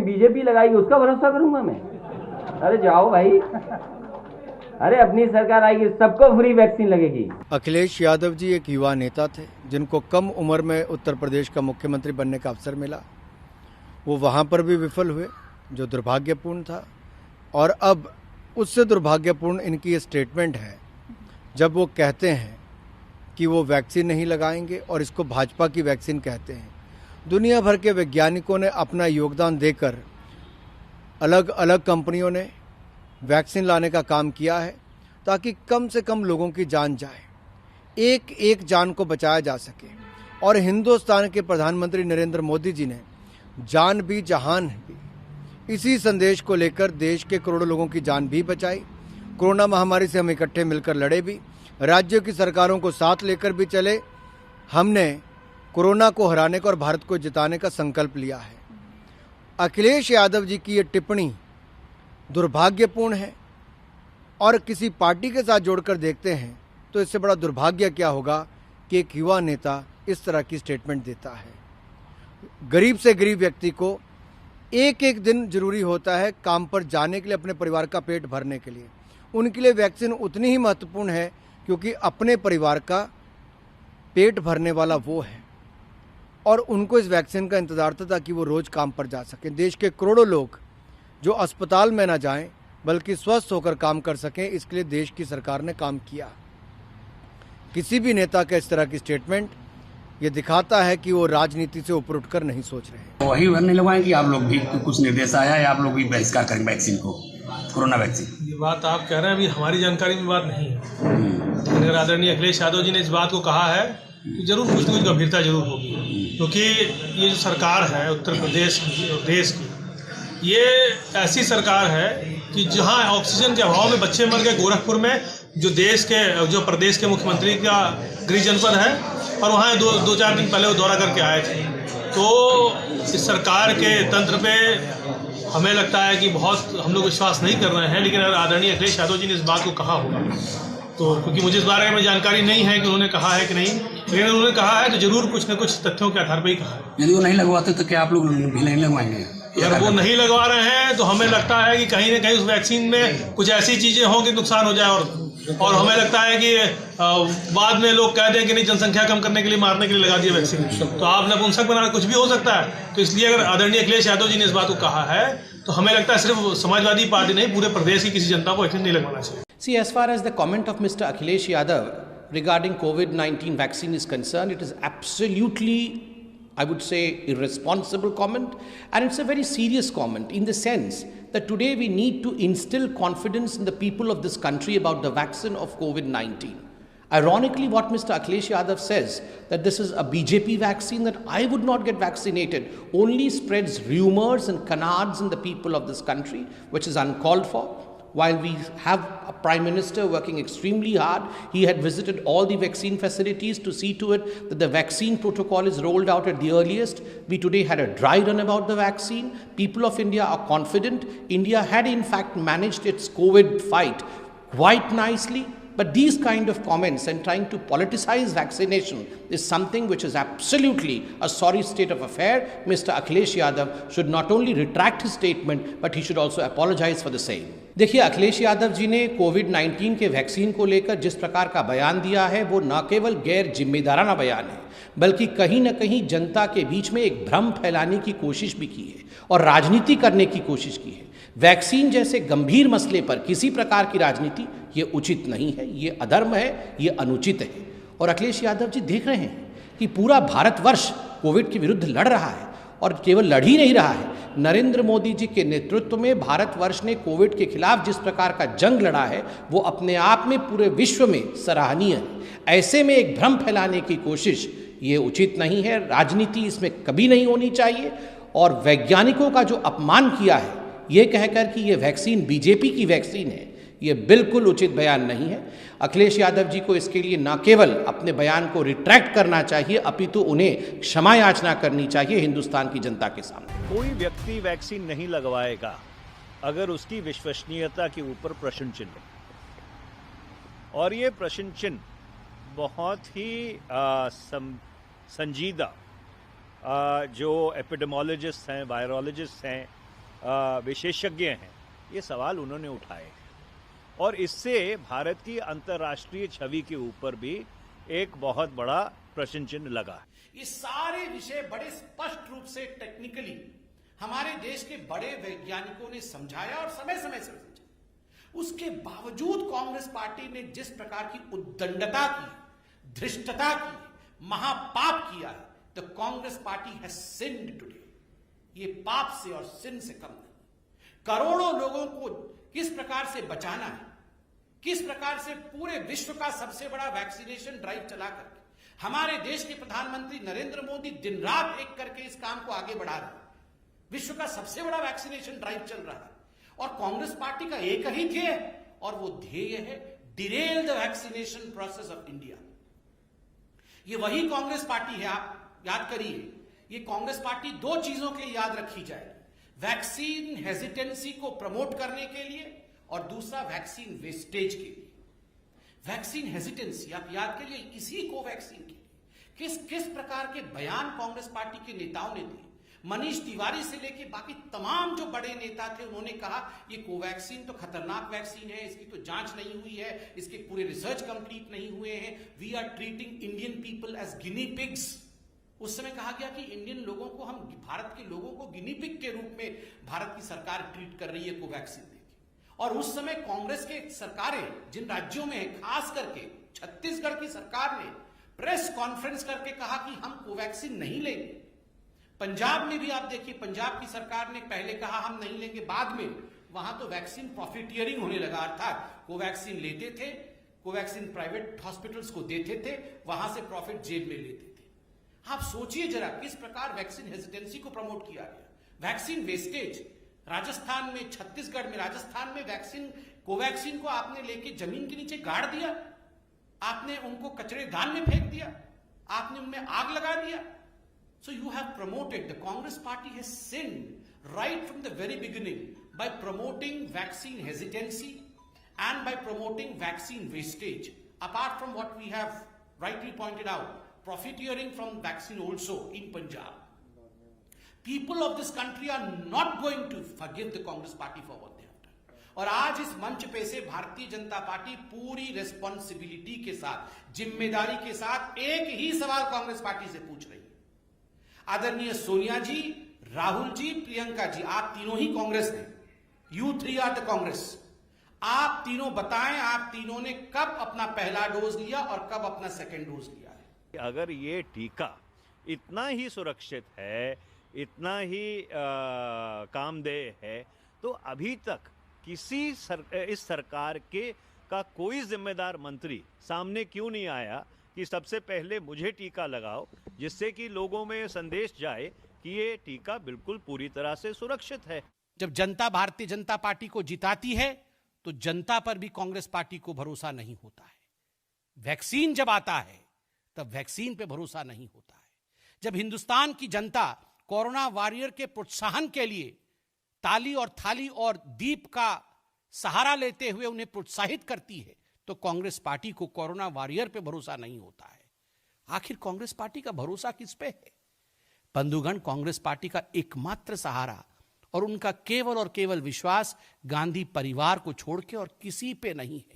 BJP लगाएगी उसका भरोसा करूंगा मैं? अरे जाओ भाई, अरे अपनी सरकार आएगी सबको फ्री वैक्सीन लगेगी। अखिलेश यादव जी एक युवा नेता थे जिनको कम उम्र में उत्तर प्रदेश का मुख्यमंत्री बनने का अवसर मिला। वो वहाँ पर भी विफल हुए, जो दुर्भाग्यपूर्ण था। और अब उससे दुर्भाग्यपूर्ण इनकी ये स्टेटमेंट है जब वो कहते हैं कि वो वैक्सीन नहीं लगाएंगे और इसको भाजपा की वैक्सीन कहते हैं। दुनिया भर के वैज्ञानिकों ने अपना योगदान देकर अलग अलग कंपनियों ने वैक्सीन लाने का काम किया है ताकि कम से कम लोगों की जान जाए, एक एक जान को बचाया जा सके। और हिंदुस्तान के प्रधानमंत्री नरेंद्र मोदी जी ने जान भी जहान भी, इसी संदेश को लेकर देश के करोड़ों लोगों की जान भी बचाई। कोरोना महामारी से हम इकट्ठे मिलकर लड़े भी, राज्यों की सरकारों को साथ लेकर भी चले। हमने कोरोना को हराने का और भारत को जिताने का संकल्प लिया है। अखिलेश यादव जी की ये टिप्पणी दुर्भाग्यपूर्ण है और किसी पार्टी के साथ जोड़कर देखते हैं तो इससे बड़ा दुर्भाग्य क्या होगा कि एक युवा नेता इस तरह की स्टेटमेंट देता है। गरीब से गरीब व्यक्ति को एक एक दिन जरूरी होता है काम पर जाने के लिए, अपने परिवार का पेट भरने के लिए। उनके लिए वैक्सीन उतनी ही महत्वपूर्ण है क्योंकि अपने परिवार का पेट भरने वाला वो है और उनको इस वैक्सीन का इंतजार था ताकि वो रोज काम पर जा सकें। देश के करोड़ों लोग जो अस्पताल में ना जाएं बल्कि स्वस्थ होकर काम कर सकें, इसके लिए देश की सरकार ने काम किया। किसी भी नेता का इस तरह की स्टेटमेंट ये दिखाता है कि वो राजनीति से ऊपर उठकर नहीं सोच रहे हैं। वही भरने लगवाएं कि आप लोग भी कुछ निर्देश आया है, आप लोग भी बहिष्कार करें वैक्सीन को, कोरोना वैक्सीन? ये बात आप कह रहे हैं, अभी हमारी जानकारी में बात नहीं है। लेकिन आदरणीय अखिलेश यादव जी ने इस बात को कहा है तो जरूर कुछ न कुछ गंभीरता जरूर होगी, क्योंकि ये जो सरकार है उत्तर प्रदेश की और देश की, ये ऐसी सरकार है कि जहां ऑक्सीजन के अभाव में बच्चे मर गए गोरखपुर में, जो प्रदेश के मुख्यमंत्री का गृह जनपद है, और वहाँ दो चार दिन पहले वो दौरा करके आए थे। तो इस सरकार के तंत्र पे हमें लगता है कि बहुत हम लोग विश्वास नहीं कर रहे हैं। लेकिन अगर आदरणीय अखिलेश यादव जी ने इस बात को कहा होगा तो, क्योंकि मुझे इस बारे में जानकारी नहीं है कि उन्होंने कहा है कि नहीं, लेकिन उन्होंने कहा है तो जरूर कुछ न कुछ तथ्यों के आधार पर ही कहा है। यदि वो नहीं लगवाते तो क्या आप लोग भी नहीं लगवाएंगे? अगर वो नहीं लगवा रहे हैं तो हमें लगता है कि कहीं ना कहीं उस वैक्सीन में कुछ ऐसी चीजें हों कि नुकसान हो जाए, और हमें लगता है कि बाद में लोग कह दें कि नहीं, जनसंख्या कम करने के लिए, मारने के लिए लगा दिए वैक्सीन, तो आप नपुंसक बना, कुछ भी हो सकता है। तो इसलिए अगर आदरणीय अखिलेश यादव जी ने इस बात को कहा है तो हमें लगता है सिर्फ समाजवादी पार्टी नहीं, पूरे प्रदेश की किसी जनता को वैक्सीन नहीं लगवाना चाहिए। See, as far as the comment of Mr. Akhilesh Yadav regarding COVID-19 vaccine is concerned, it is absolutely, I would say, irresponsible comment, and it's a very serious comment in the sense that today we need to instill confidence in the people of this country about the vaccine of COVID-19. Ironically, what Mr. Akhilesh Yadav says, that this is a BJP vaccine, that I would not get vaccinated, only spreads rumors and canards in the people of this country, which is uncalled for. While we have a Prime Minister working extremely hard, he had visited all the vaccine facilities to see to it that the vaccine protocol is rolled out at the earliest. We today had a dry run about the vaccine. People of India are confident. India had in fact managed its COVID fight quite nicely. But these kind of comments and trying to politicize vaccination is something which is absolutely a sorry state of affair. Mr. Akhilesh Yadav should not only retract his statement, but he should also apologize for the same. देखिए, अखिलेश यादव जी ने कोविड-19 के vaccine को लेकर जिस प्रकार का बयान दिया है वो न केवल गैर जिम्मेदाराना बयान है, बल्कि कहीं न कहीं जनता के बीच में एक भ्रम फैलाने की कोशिश भी की है और राजनीति करने की कोशिश की है। वैक्सीन जैसे गंभीर मसले पर किसी प्रकार की राजनीति ये उचित नहीं है, ये अधर्म है, ये अनुचित है। और अखिलेश यादव जी देख रहे हैं कि पूरा भारतवर्ष कोविड के विरुद्ध लड़ रहा है, और केवल लड़ ही नहीं रहा है, नरेंद्र मोदी जी के नेतृत्व में भारतवर्ष ने कोविड के खिलाफ जिस प्रकार का जंग लड़ा है वो अपने आप में पूरे विश्व में सराहनीय है। ऐसे में एक भ्रम फैलाने की कोशिश ये उचित नहीं है, राजनीति इसमें कभी नहीं होनी चाहिए। और वैज्ञानिकों का जो अपमान किया है ये कहकर कि ये वैक्सीन बीजेपी की वैक्सीन है, ये बिल्कुल उचित बयान नहीं है। अखिलेश यादव जी को इसके लिए न केवल अपने बयान को रिट्रैक्ट करना चाहिए, अपितु उन्हें क्षमा याचना करनी चाहिए हिंदुस्तान की जनता के सामने। कोई व्यक्ति वैक्सीन नहीं लगवाएगा अगर उसकी विश्वसनीयता के ऊपर प्रश्न चिन्ह है, और ये प्रश्न चिन्ह बहुत ही संजीदा जो एपिडेमोलॉजिस्ट हैं, वायरोलॉजिस्ट हैं, विशेषज्ञ हैं, ये सवाल उन्होंने उठाए और इससे भारत की अंतर्राष्ट्रीय छवि के ऊपर भी एक बहुत बड़ा प्रश्न चिन्ह लगा। ये सारे विषय बड़े स्पष्ट रूप से टेक्निकली हमारे देश के बड़े वैज्ञानिकों ने समझाया और समय समय से समझाया। उसके बावजूद कांग्रेस पार्टी ने जिस प्रकार की उद्दंडता की, धृष्टता की, महापाप किया है, the Congress party has sinned today. ये पाप से और सिन से कम नहीं। करोड़ों लोगों को किस प्रकार से बचाना है, किस प्रकार से पूरे विश्व का सबसे बड़ा वैक्सीनेशन ड्राइव चला करके हमारे देश के प्रधानमंत्री नरेंद्र मोदी दिन रात एक करके इस काम को आगे बढ़ा रहे हैं। विश्व का सबसे बड़ा वैक्सीनेशन ड्राइव चल रहा है और कांग्रेस पार्टी का एक ही ध्येय और वो ध्येय है Daryl the vaccination process of India. ये वही कांग्रेस पार्टी है, आप याद करिए, ये कांग्रेस पार्टी दो चीजों के लिए याद रखी जाएगी, वैक्सीन हेजिटेंसी को प्रमोट करने के लिए और दूसरा वैक्सीन वेस्टेज के लिए। वैक्सीन हेजिटेंसी आप याद करिए, इसी को वैक्सीन के लिए किस प्रकार के बयान कांग्रेस पार्टी के नेताओं ने दिए। मनीष तिवारी से लेके बाकी तमाम जो बड़े नेता थे उन्होंने कहा ये कोवैक्सीन तो खतरनाक वैक्सीन है, इसकी तो जांच नहीं हुई है, इसके पूरे रिसर्च कंप्लीट नहीं हुए हैं, we are treating Indian people as guinea pigs. उस समय कहा गया कि इंडियन लोगों को, हम भारत के लोगों को गिनी पिग के रूप में भारत की सरकार ट्रीट कर रही है कोवैक्सीन देके। और उस समय कांग्रेस के सरकारें जिन राज्यों में है, खास करके छत्तीसगढ़ की सरकार ने प्रेस कॉन्फ्रेंस करके कहा कि हम कोवैक्सीन नहीं लेंगे। पंजाब में भी आप देखिए, पंजाब की सरकार ने पहले कहा हम नहीं लेंगे, बाद में वहां तो वैक्सीन प्रॉफिटियरिंग होने लगा, अर्थात कोवैक्सीन लेते थे, कोवैक्सीन प्राइवेट हॉस्पिटल्स को देते थे, वहां से प्रॉफिट जेब में लेते थे। आप सोचिए जरा किस प्रकार वैक्सीन हेजिटेंसी को प्रमोट किया गया। वैक्सीन वेस्टेज, राजस्थान में, छत्तीसगढ़ में, राजस्थान में वैक्सीन, कोवैक्सीन को आपने लेके जमीन के नीचे गाड़ दिया, आपने उनको कचरेदान में फेंक दिया, आपने उनमें आग लगा दिया। So you have promoted, the Congress party has sinned right from the very beginning by promoting vaccine hesitancy and by promoting vaccine wastage. Apart from what we have rightly pointed out, profiteering from vaccine also in Punjab. People of this country are not going to forgive the Congress party for what they have done. और आज इस मंच पे से Bharatiya Janata party पूरी responsibility के साथ, जिम्मेदारी के साथ एक ही सवाल कांग्रेस पार्टी से पूछ रही है। आदरणीय सोनिया जी, राहुल जी, प्रियंका जी, आप तीनों ही कांग्रेस हैं, you three are the Congress. आप तीनों बताएं, आप तीनों ने कब अपना पहला डोज लिया और कब अपना सेकेंड डोज लिया है? अगर ये टीका इतना ही सुरक्षित है, इतना ही कामदेह है, तो अभी तक इस सरकार का कोई जिम्मेदार मंत्री सामने क्यों नहीं आया कि सबसे पहले मुझे टीका लगाओ, जिससे कि लोगों में संदेश जाए कि ये टीका बिल्कुल पूरी तरह से सुरक्षित है। जब जनता भारतीय जनता पार्टी को जिताती है तो जनता पर भी कांग्रेस पार्टी को भरोसा नहीं होता है। वैक्सीन जब आता है तब वैक्सीन पे भरोसा नहीं होता है। जब हिंदुस्तान की जनता कोरोना वॉरियर के प्रोत्साहन के लिए ताली और थाली और दीप का सहारा लेते हुए उन्हें प्रोत्साहित करती है, तो कांग्रेस पार्टी को कोरोना वॉरियर पे भरोसा नहीं होता है। आखिर कांग्रेस पार्टी का भरोसा किस पे है? बंधुगण, कांग्रेस पार्टी का एकमात्र सहारा और उनका केवल और केवल विश्वास गांधी परिवार को छोड़ के और किसी पे नहीं है।